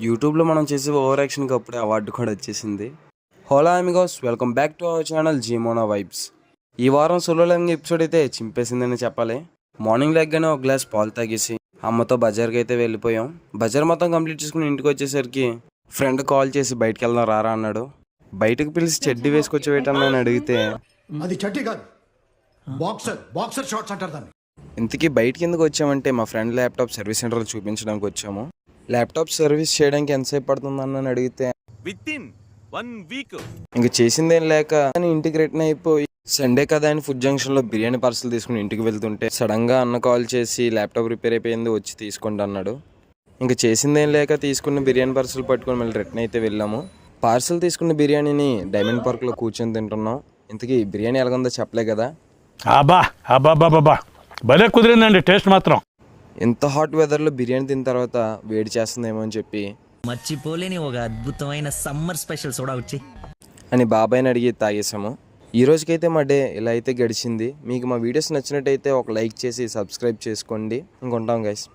యూట్యూబ్లో మనం చేసే ఓవర్ యాక్షన్కి అప్పుడే అవార్డు కూడా వచ్చేసింది. హోలా అమిగోస్, welcome back to our channel జీమోనా వైబ్స్. ఈ వారం సోలో లెవెలింగ్ ఎపిసోడ్ అయితే చింపేసిందని చెప్పాలి. మార్నింగ్ లెగ్గానే ఒక గ్లాస్ పాలు తాగేసి అమ్మతో బజార్కి అయితే వెళ్ళిపోయాం. బజార్ మొత్తం కంప్లీట్ చేసుకుని ఇంటికి వచ్చేసరికి ఫ్రెండ్ కాల్ చేసి బయటకు వెళ్దాం రారా అన్నాడు. బయటకు పిలిచి చెడ్డీ వేసుకొచ్చేవేటని అడిగితే అది చడ్డీ కాదు, బాక్సర్ షార్ట్స్ అంటారు దాన్ని. ఇంతకీ బయటికి ఎందుకు వచ్చామంటే మా ఫ్రెండ్ ల్యాప్టాప్ సర్వీస్ సెంటర్లో చూపించడానికి వచ్చాము. ల్యాప్టాప్ సర్వీస్ చేయడానికి ఎంతసేపు పడుతుందని అడిగితే విత్ ఇన్ 1 వీక్ ఇంక చేసిందేం లేక ఇంటికి రిటర్న్ అయిపోయి సండే కదా అని ఫుడ్ జంక్షన్లో బిర్యానీ పార్సల్ తీసుకుని ఇంటికి వెళ్తుంటే సడన్గా అన్న కాల్ చేసి ల్యాప్టాప్ రిపేర్ అయిపోయింది వచ్చి తీసుకోండి అన్నాడు. ఇంక చేసిందేం లేక తీసుకున్న బిర్యానీ పార్సల్ పట్టుకొని మళ్ళీ రిటర్న్ అయితే వెళ్ళాము. పార్సల్ తీసుకున్న బిర్యానీని డైమండ్ పార్క్లో కూర్చొని తింటున్నాం. ఇంతకీ బిర్యానీ ఎలాగుందో చెప్పలే కదా. భలే కుదిరిందండి టేస్ట్ మాత్రం. ఎంత హాట్ వెదర్లో బిర్యానీ తిన్న తర్వాత వేడి చేస్తుందేమో అని చెప్పి మర్చిపోలేని ఒక అద్భుతమైన సమ్మర్ స్పెషల్ సోడా వచ్చి అని బాబాయ్ని అడిగి తాగేసాము. ఈ రోజుకైతే మా డే ఇలా అయితే గడిచింది. మీకు మా వీడియోస్ నచ్చినట్టయితే ఒక లైక్ చేసి సబ్స్క్రైబ్ చేసుకోండి. ఇంకొంటాం గైస్.